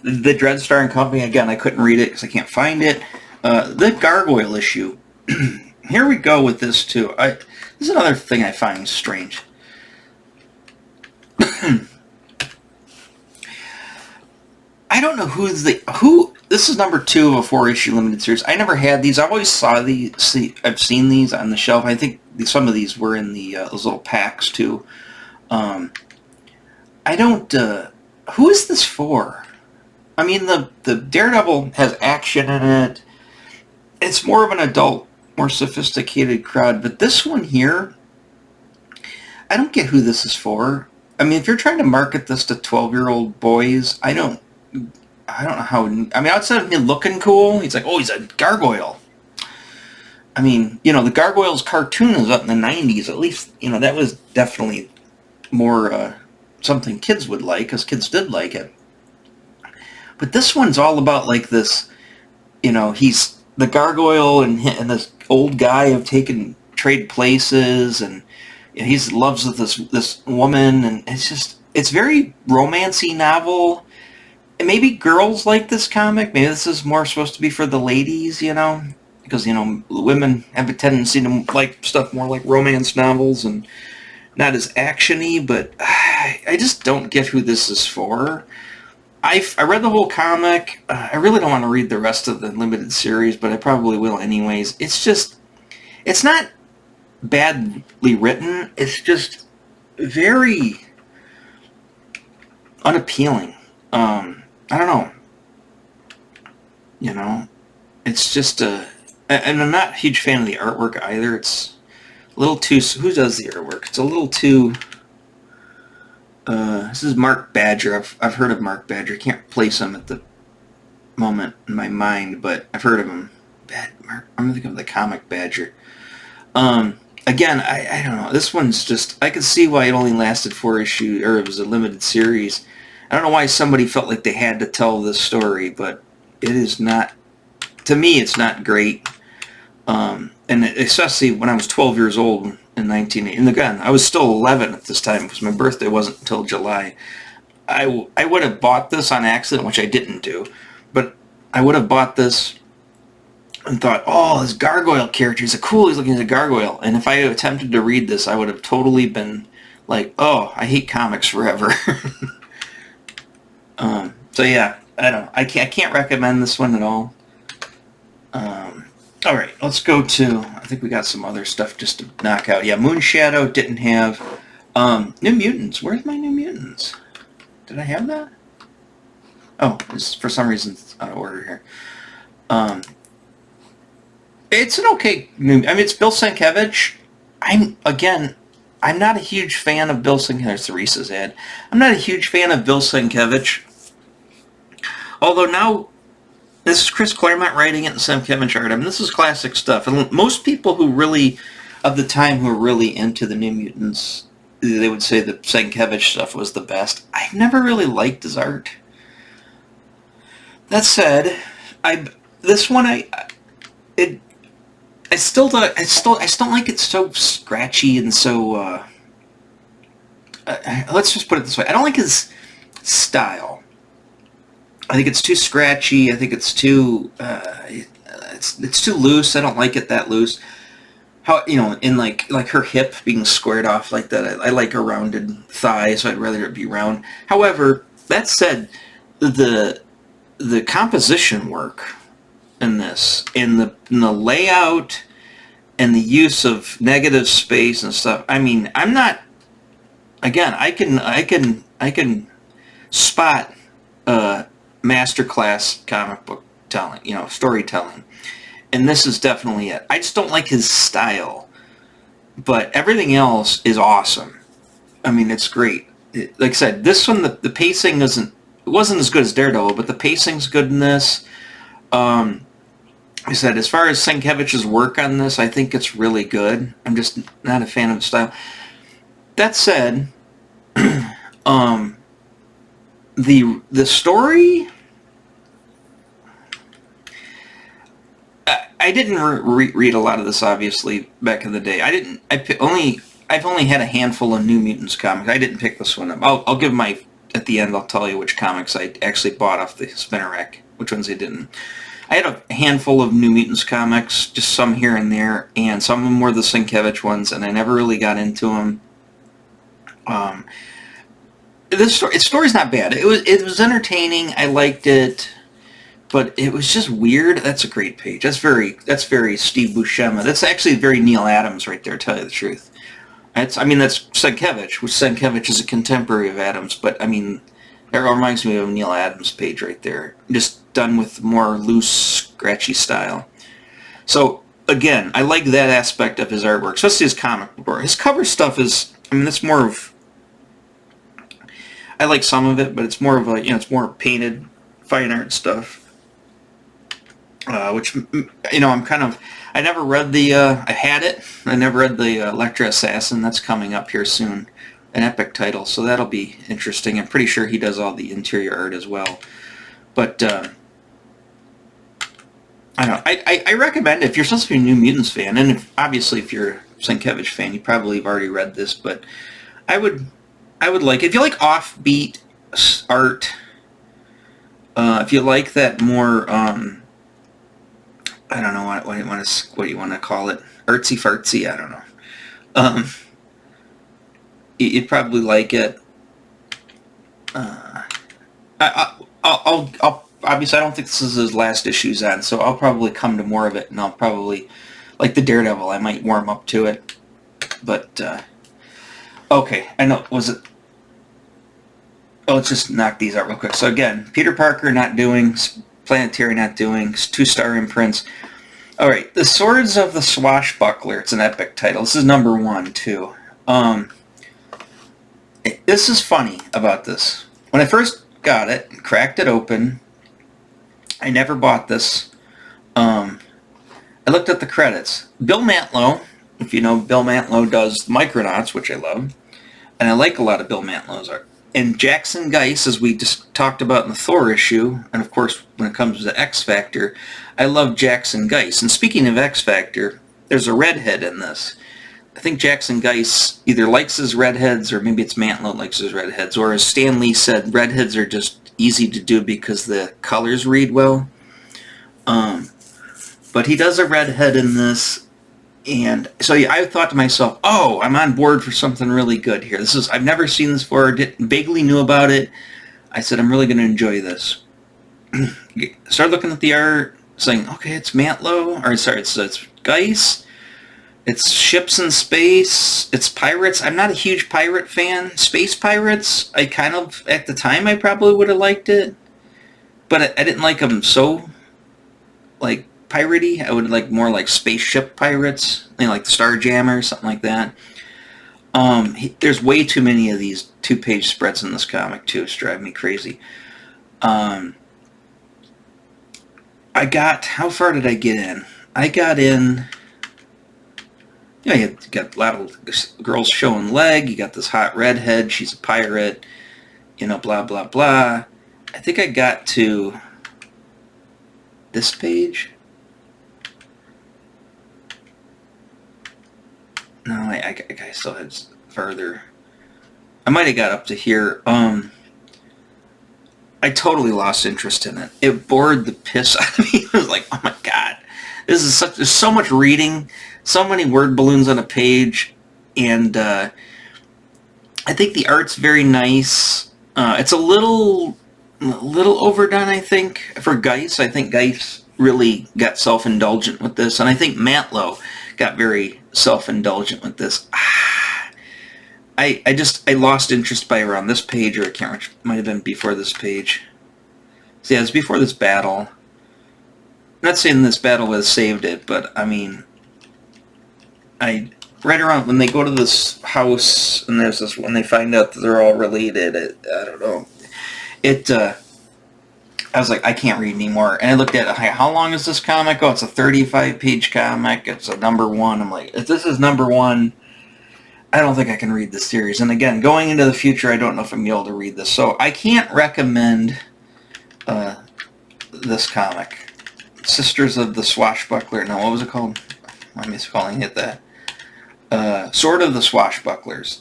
The Dreadstar and Company, again, I couldn't read it because I can't find it. The Gargoyle issue. Here we go with this too. This is another thing I find strange. I don't know who. This is number 2 of a 4-issue limited series. I never had these. I've always saw these. I've seen these on the shelf. I think some of these were in those little packs too. I don't. Who is this for? I mean, the Daredevil has action in it. It's more of an adult, more sophisticated crowd. But this one here, I don't get who this is for. I mean, if you're trying to market this to 12-year-old boys, I don't know how. I mean, outside of him looking cool, he's like, oh, he's a gargoyle. I mean, the Gargoyles cartoon is up in the 90s. At least, that was definitely more something kids would like, because kids did like it. But this one's all about like this, he's the gargoyle and this old guy have trade places, and he loves this woman, and it's very romancy novel. And maybe girls like this comic. Maybe this is more supposed to be for the ladies, because women have a tendency to like stuff more like romance novels and not as actiony. But I just don't get who this is for. I read the whole comic. I really don't want to read the rest of the limited series, but I probably will anyways. It's not badly written. It's just very unappealing. I don't know. It's just and I'm not a huge fan of the artwork either. It's a little too. Who does the artwork? It's a little too. This is Mark Badger. I've heard of Mark Badger. I can't place him at the moment in my mind, but I've heard of him. I'm gonna think of the comic Badger. Again, I don't know. This one's just. I can see why it only lasted 4 issues, or it was a limited series. I don't know why somebody felt like they had to tell this story, but it is not. To me, it's not great. And especially when I was 12 years old in 1980. And again, I was still 11 at this time because my birthday wasn't until July. I would have bought this on accident, which I didn't do. But I would have bought this and thought, oh, this gargoyle character, he's looking at a gargoyle. And if I had attempted to read this, I would have totally been like, oh, I hate comics forever. So yeah, I can't recommend this one at all. All right, let's go to. I think we got some other stuff just to knock out. Yeah, Moonshadow didn't have. New Mutants. Where's my New Mutants? Did I have that? Oh, for some reason it's out of order here. It's an okay. It's Bill Sienkiewicz. I'm not a huge fan of Bill Sienkiewicz. There's Theresa's ad. I'm not a huge fan of Bill Sienkiewicz. Although now, this is Chris Claremont writing it and Sienkiewicz art. I mean, this is classic stuff. And most people who really, of the time, who are really into the New Mutants, they would say that Sienkiewicz stuff was the best. I've never really liked his art. That said, I still don't like it so scratchy and so. Let's just put it this way: I don't like his style. I think it's too scratchy. I think it's too it's too loose. I don't like it that loose. How in like her hip being squared off like that. I like a rounded thigh, so I'd rather it be round. However, that said, the composition work in this, in the layout, and the use of negative space and stuff. I mean, I'm not. Again, I can spot masterclass comic book telling, storytelling, and this is definitely it. I just don't like his style, but everything else is awesome. I mean, it's great. like I said, this one, the pacing wasn't as good as Daredevil, but the pacing's good in this. Like I said, as far as Sienkiewicz's work on this, I think it's really good. I'm just not a fan of the style. That said, the story, I didn't read a lot of this, obviously, back in the day. I've only had a handful of New Mutants comics. I didn't pick this one up. I'll give my, at the end, I'll tell you which comics I actually bought off the spinner rack, which ones I didn't. I had a handful of New Mutants comics, just some here and there, and some of them were the Sienkiewicz ones, and I never really got into them. Its story's not bad. It was entertaining. I liked it, but it was just weird. That's a great page. That's very Steve Buscema. That's actually very Neil Adams right there, to tell you the truth. That's Sienkiewicz, which Sienkiewicz is a contemporary of Adams, but I mean, that reminds me of a Neil Adams page right there. Just done with more loose, scratchy style. So, again, I like that aspect of his artwork, especially his comic book. His cover stuff is, I mean, it's more of, I like some of it, but it's more of a, it's more painted, fine art stuff. Which, I'm kind of, I never read I had it, I never read the Elektra Assassin. That's coming up here soon. An epic title, so that'll be interesting. I'm pretty sure he does all the interior art as well. But, I don't know. I recommend it if you're supposed to be a New Mutants fan, and obviously if you're a Sienkiewicz fan, you probably have already read this, but I would like, if you like offbeat art, if you like that more, I don't know what you want to call it, artsy fartsy, I don't know. You'd probably like it. I'll obviously I don't think this is his last issues on, so I'll probably come to more of it, and I'll probably, like the Daredevil, I might warm up to it. But okay, I know. Was it? Oh, let's just knock these out real quick. So again, Peter Parker not doing, Planetary not doing, 2-star imprints. All right, The Swords of the Swashbuckler. It's an epic title. This is #1 too. This is funny about this. When I first got it, cracked it open, I never bought this. I looked at the credits. Bill Mantlo, if you know, Bill Mantlo does Micronauts, which I love, and I like a lot of Bill Mantlo's art. And Jackson Geiss, as we just talked about in the Thor issue, and of course when it comes to X Factor, I love Jackson Geiss. And speaking of X Factor, there's a redhead in this. I think Jackson Geiss either likes his redheads, or maybe it's Mantlo likes his redheads, or as Stan Lee said, redheads are just easy to do because the colors read well. But he does a redhead in this, and so I thought to myself, oh, I'm on board for something really good here. I've never seen this before, vaguely knew about it. I said, I'm really going to enjoy this. Started looking at the art, saying, okay, it's Mantlo, or sorry, it's Geiss. It's ships in space. It's pirates. I'm not a huge pirate fan. Space pirates, I kind of, at the time, I probably would have liked it. But I didn't like them so, like, piratey. I would like more like spaceship pirates. Like the Starjammer, something like that. There's way too many of these 2-page spreads in this comic, too. It's driving me crazy. How far did I get in? I got in... you got a lot of girls showing leg. You got this hot redhead. She's a pirate. Blah, blah, blah. I think I got to this page. No, I still had further. I might have got up to here. I totally lost interest in it. It bored the piss out of me. I was like, oh my god. There's so much reading, so many word balloons on a page, and I think the art's very nice. It's a little overdone, I think, for Geiss. I think Geiss really got self-indulgent with this, and I think Mantlo got very self-indulgent with this. I lost interest by around this page, or I can't remember, it might have been before this page. So yeah, it's before this battle. I'm not saying this battle would have saved it, but I mean, I right around when they go to this house, and there's this, when they find out that they're all related, I don't know. I was like, I can't read anymore. And I looked at it, how long is this comic? Oh, it's a 35-page comic. It's a #1. I'm like, if this is #1, I don't think I can read this series. And again, going into the future, I don't know if I'm going to be able to read this. So I can't recommend this comic. Sisters of the Swashbuckler. No, what was it called? I'm miscalling it that. Sword of the Swashbucklers.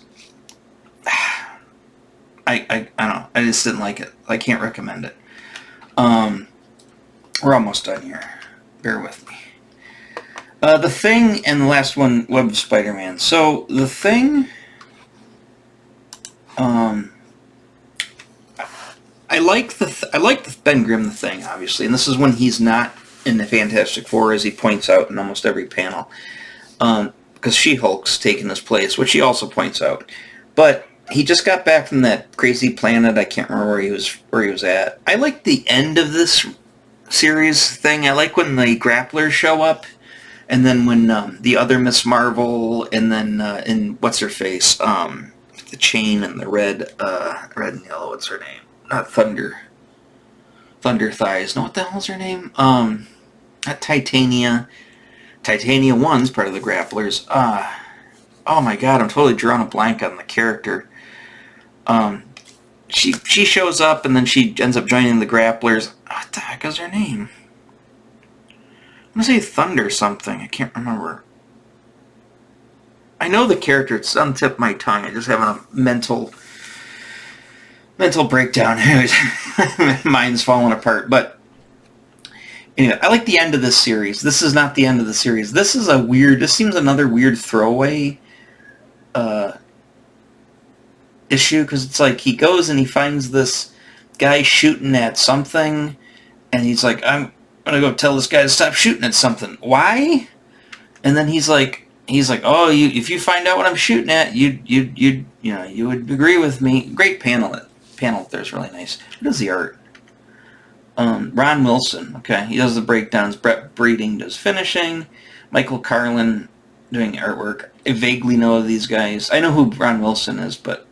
I don't know. I just didn't like it. I can't recommend it. We're almost done here. Bear with me. The Thing and the last one, Web of Spider-Man. So The Thing, I like the Ben Grimm The Thing, obviously, and this is when he's not in the Fantastic Four, as he points out in almost every panel, because She-Hulk's taken his place, which he also points out. But he just got back from that crazy planet. I can't remember where he was at. I like the end of this series thing. I like when the grapplers show up, and then when the other Miss Marvel, and then in what's her face, the chain and the red and yellow. What's her name? Not Thunder Thighs. No, what the hell's her name? Not Titania. Titania 1's part of the grapplers. Oh my God, I'm totally drawing a blank on the character. She shows up, and then she ends up joining the grapplers. What the heck is her name? I'm going to say Thunder something. I can't remember. I know the character. It's on the tip of my tongue. I'm just having a mental breakdown. Mine's falling apart. But anyway, I like the end of this series. This is not the end of the series. This seems another weird throwaway issue, because it's like he goes and he finds this guy shooting at something, and he's like, I'm gonna go tell this guy to stop shooting at something. Why? And then he's like, oh, if you find out what I'm shooting at, you would agree with me. Great panel there's really nice. Who does the art? Ron Wilson. Okay, he does the breakdowns. Brett Breeding does finishing. Michael Carlin doing artwork. I vaguely know of these guys. I know who Ron Wilson is, but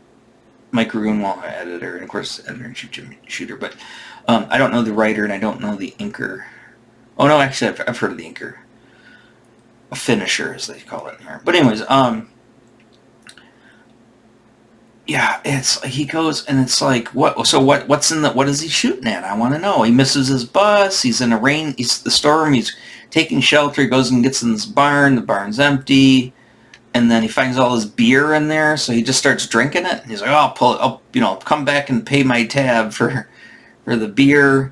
Mike Grunwald, editor, and of course editor-in-chief Jim Shooter, but I don't know the writer, and I don't know the inker. Oh no, actually I've heard of the inker. A finisher, as they call it here. But anyways, yeah, he goes, and it's like, what's what is he shooting at? I want to know. He misses his bus, he's in the storm, he's taking shelter, he goes and gets in this barn, the barn's empty. And then he finds all his beer in there, so he just starts drinking it. And he's like, "Oh, I'll come back and pay my tab for the beer."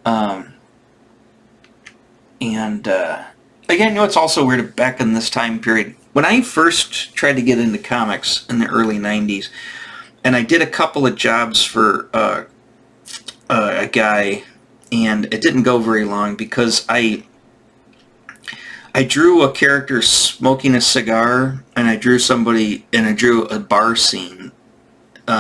And again, it's also weird back in this time period. When I first tried to get into comics in the early '90s, and I did a couple of jobs for a guy, and it didn't go very long because I drew a character smoking a cigar, and I drew a bar scene.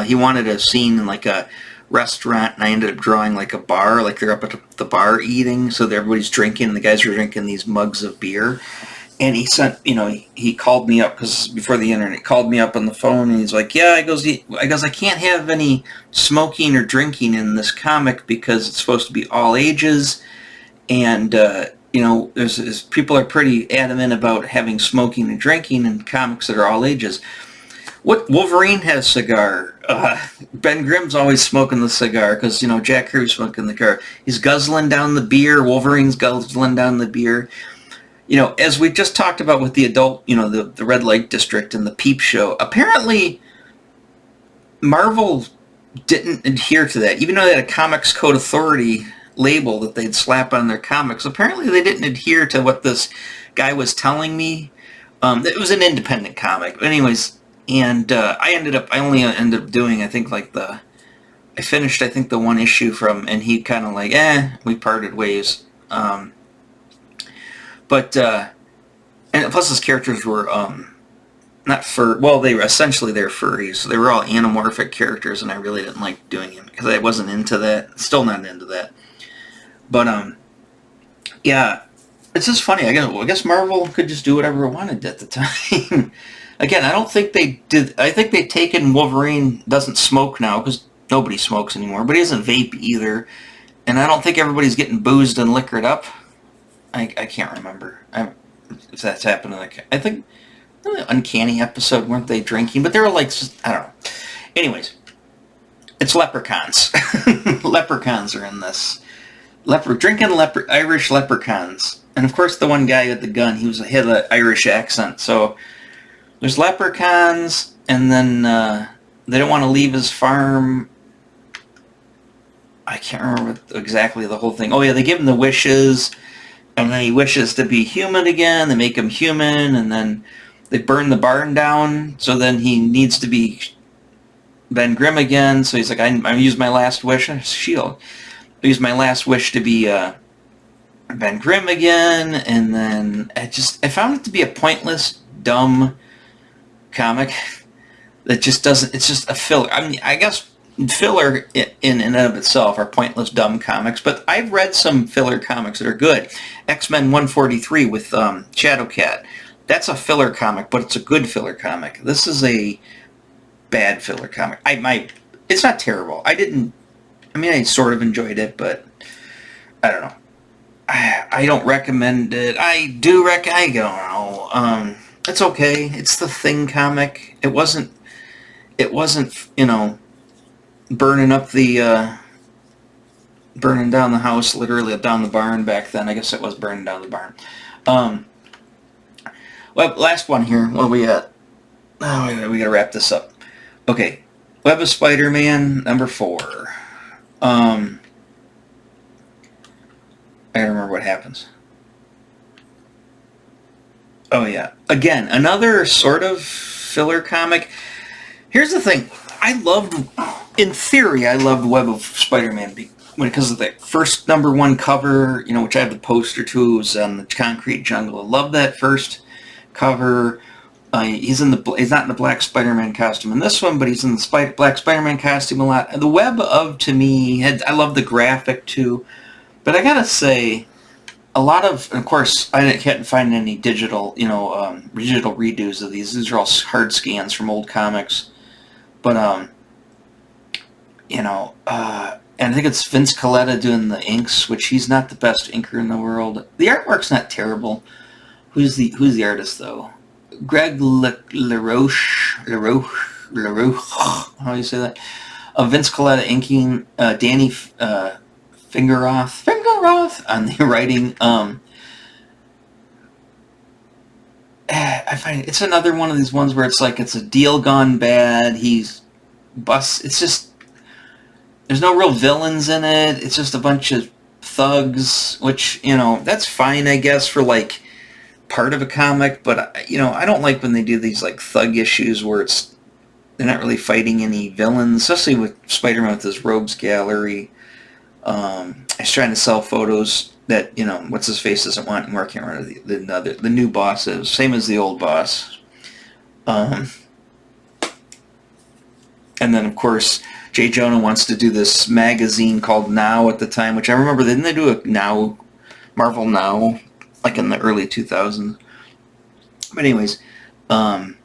He wanted a scene in like a restaurant, and I ended up drawing like a bar, like they're up at the bar eating, so that everybody's drinking, and the guys are drinking these mugs of beer. And he sent, he called me up, because before the internet, called me up on the phone, and he's like, yeah, I goes, I can't have any smoking or drinking in this comic because it's supposed to be all ages, and there's people are pretty adamant about having smoking and drinking in comics that are all ages. What Wolverine has a cigar. Ben Grimm's always smoking the cigar because Jack Kirby's smoking the cigar. He's guzzling down the beer. Wolverine's guzzling down the beer. As we just talked about with the adult, the Red Light District and the Peep Show. Apparently, Marvel didn't adhere to that, even though they had a Comics Code Authority label that they'd slap on their comics. Apparently they didn't adhere to what this guy was telling me. It was an independent comic. But anyways, and I only ended up doing, I finished the one issue from, and he kind of like, we parted ways. And plus his characters were not they're furries. They were all anamorphic characters, and I really didn't like doing it because I wasn't into that. Still not into that. But yeah, it's just funny. I guess Marvel could just do whatever it wanted at the time. Again, I don't think they did. I think they've taken Wolverine doesn't smoke now because nobody smokes anymore, but he doesn't vape either. And I don't think everybody's getting boozed and liquored up. I can't remember if that's happened. I think Uncanny episode, weren't they drinking? But they were like, I don't know. Anyways, it's leprechauns. Leprechauns are in this. Drinking Irish leprechauns. And of course the one guy with the gun, he had an Irish accent. So there's leprechauns, and then they don't want to leave his farm. I can't remember exactly the whole thing. Oh yeah, they give him the wishes, and then he wishes to be human again. They make him human, and then they burn the barn down. So then he needs to be Ben Grimm again. So he's like, I use my last wish. Shield. I use my last wish to be Ben Grimm again, and then I found it to be a pointless, dumb comic that just doesn't. It's just a filler. I mean, I guess filler in and of itself are pointless, dumb comics, but I've read some filler comics that are good. X-Men 143 with Shadowcat. That's a filler comic, but it's a good filler comic. This is a bad filler comic. It's not terrible. I sort of enjoyed it, but I don't know. I don't recommend it. I don't know. It's okay. It's the Thing comic. It wasn't, burning down the house, literally down the barn back then. I guess it was burning down the barn. Well, last one here. What are we at? Oh, we gotta wrap this up. Okay. Web of Spider-Man, number 4. I don't remember what happens. Oh yeah. Again, another sort of filler comic. Here's the thing. In theory, I loved Web of Spider-Man because of the first number 1 cover, which I have the poster to. It was on the concrete jungle. I love that first cover. He's not in the black Spider-Man costume in this one, but he's in the black Spider-Man costume a lot. The Web of, to me, I love the graphic too. But I gotta say, a lot of course, I can't find any digital, digital redos of these. These are all hard scans from old comics. But, and I think it's Vince Colletta doing the inks, which he's not the best inker in the world. The artwork's not terrible. Who's the artist, though? Greg LaRoche, how do you say that? Vince Colletta inking, Danny Fingeroth on the writing. I find it's another one of these ones where it's like it's a deal gone bad. It's just there's no real villains in it. It's just a bunch of thugs, which that's fine, I guess, for like part of a comic. But I don't like when they do these like thug issues where they're not really fighting any villains, especially with Spider-Man with his rogues gallery. He's trying to sell photos that what's his face doesn't want anymore. I can't remember the new boss is same as the old boss. And then of course J. Jonah wants to do this magazine called Now at the time, which I remember. Didn't they do a Now, Marvel Now, like in the early 2000s? But anyways, and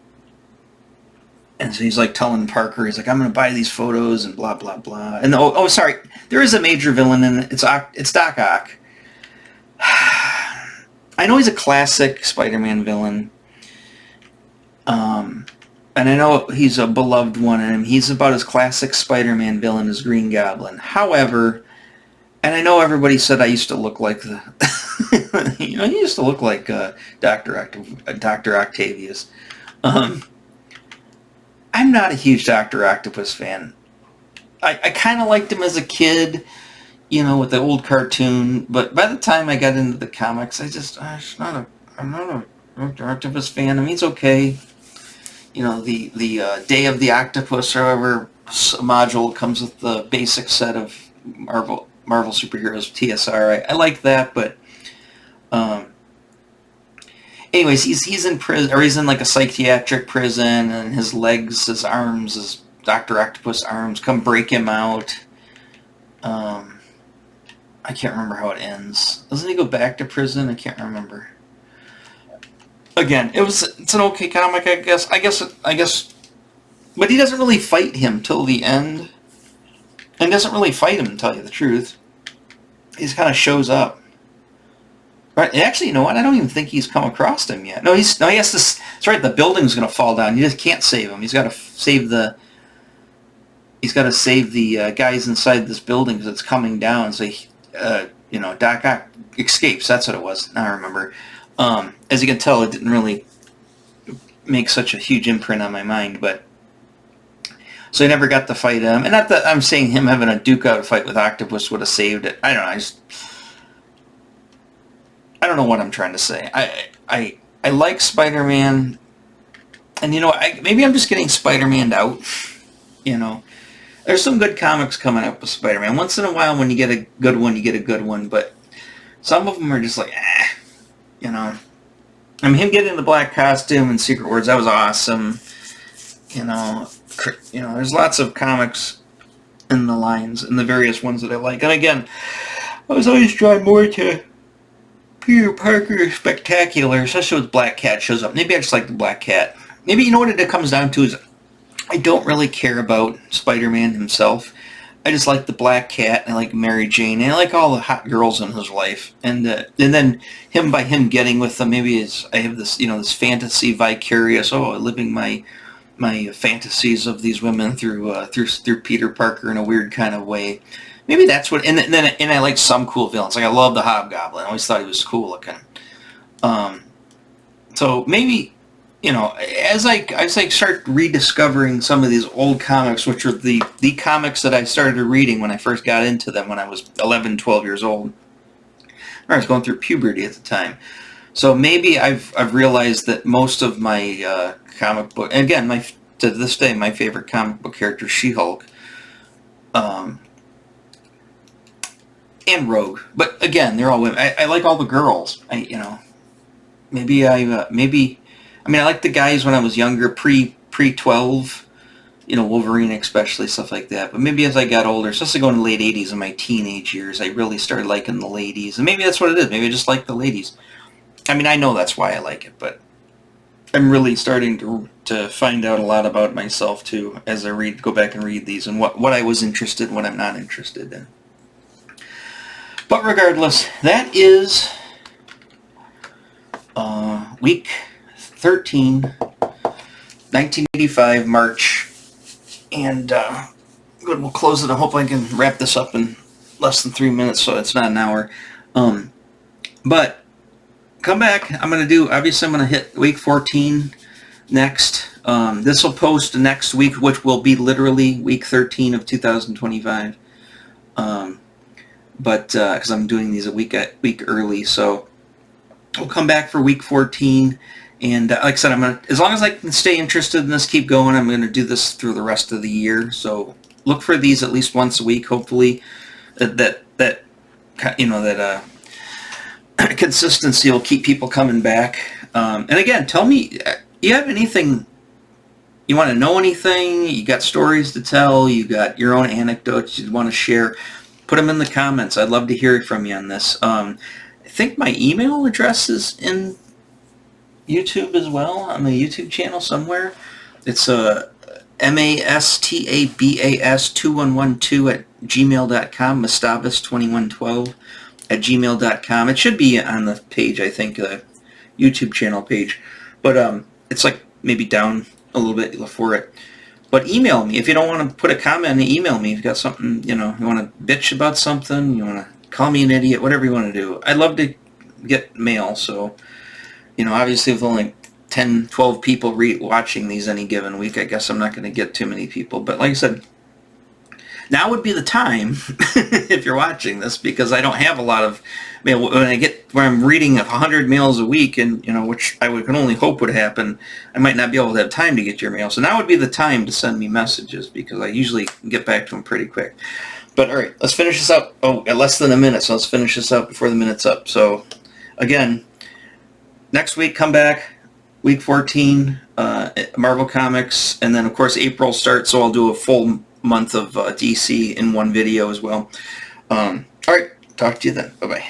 so he's like telling Parker, he's like, I'm going to buy these photos and blah, blah, blah. And sorry, there is a major villain in it. It's Doc Ock. I know he's a classic Spider-Man villain. And I know he's a beloved one, and he's about as classic Spider-Man villain as Green Goblin. However, and I know everybody said I used to look like he used to look like Dr. Octavius. I'm not a huge Dr. Octopus fan. I kind of liked him as a kid, with the old cartoon, but by the time I got into the comics, I'm not a Dr. Octopus fan. I mean, he's okay. The Day of the Octopus, however, module comes with the basic set of Marvel superheroes, TSR. I like that, but anyways, he's in prison, or he's in like a psychiatric prison, and his legs, his arms, his Dr. Octopus arms come break him out. I can't remember how it ends. Doesn't he go back to prison? I can't remember. Again, it's an okay comic, I guess. But he doesn't really fight him till the end. And doesn't really fight him, to tell you the truth. He just kind of shows up. Right? Actually, you know what? I don't even think he's come across him yet. No, he has to. That's right. The building's going to fall down. You just can't save him. He's got to save the. He's got to save the guys inside this building because it's coming down. So, Doc Ock escapes. That's what it was. Now I remember. As you can tell, it didn't really make such a huge imprint on my mind, but. So he never got to fight him. And not that I'm saying him having a duke-out fight with Octopus would have saved it. I don't know. I don't know what I'm trying to say. I like Spider-Man. And, maybe I'm just getting Spider-Man out. There's some good comics coming up with Spider-Man. Once in a while when you get a good one, you get a good one. But some of them are just like, I mean, him getting the black costume and Secret Words, that was awesome. There's lots of comics in the lines, and the various ones that I like. And again, I was always drawn more to Peter Parker Spectacular, especially with Black Cat shows up. Maybe I just like the Black Cat. Maybe, what it comes down to is I don't really care about Spider-Man himself. I just like the Black Cat, and I like Mary Jane, and I like all the hot girls in his life. And then him getting with them, maybe I have this, this fantasy vicarious, living my fantasies of these women through Peter Parker in a weird kind of way. Maybe that's what. And I like some cool villains. Like I love the Hobgoblin. I always thought he was cool looking. So maybe as I start rediscovering some of these old comics, which are the comics that I started reading when I first got into them when I was 11, 12 years old. I was going through puberty at the time. So maybe I've realized that most of my comic book, and again, to this day, my favorite comic book character is She-Hulk, and Rogue. But again, they're all women. I like all the girls. I like the guys when I was younger, pre-12, Wolverine especially, stuff like that. But maybe as I got older, especially going to the late 80s and my teenage years, I really started liking the ladies. And maybe that's what it is. Maybe I just like the ladies. I mean, I know that's why I like it, but I'm really starting to find out a lot about myself, too, as I go back and read these, and what I was interested in, what I'm not interested in. But regardless, that is week 13, 1985, March, and good, we'll close it. I hope I can wrap this up in less than 3 minutes, so it's not an hour. But come back. I'm going to hit week 14 next. This will post next week, which will be literally week 13 of 2025. Because I'm doing these a week early, so we'll come back for week 14. And like I said, as long as I can stay interested in this, keep going, I'm going to do this through the rest of the year. So look for these at least once a week. Hopefully, that consistency will keep people coming back. And again, tell me, you have anything, you want to know anything, you got stories to tell, you got your own anecdotes you want to share, put them in the comments. I'd love to hear from you on this. I think my email address is in YouTube as well, on the YouTube channel somewhere. It's mastabas2112 at gmail.com, mastabas2112 at gmail.com. It should be on the page, I think, the YouTube channel page. But it's like maybe down a little bit for it. But email me. If you don't want to put a comment, email me. If you've got something, you want to bitch about something, you want to call me an idiot, whatever you want to do. I'd love to get mail, so, obviously with only 10, 12 people watching these any given week, I guess I'm not going to get too many people. But like I said, now would be the time, if you're watching this, because I don't have a lot of mail. When I'm reading 100 mails a week, and which I can only hope would happen, I might not be able to have time to get your mail. So now would be the time to send me messages, because I usually get back to them pretty quick. But all right, let's finish this up. Oh, at less than a minute, so let's finish this up before the minute's up. So again, next week, come back, week 14, Marvel Comics, and then of course April starts, so I'll do a full month of DC in one video as well. All right, Talk to you then. Bye-bye.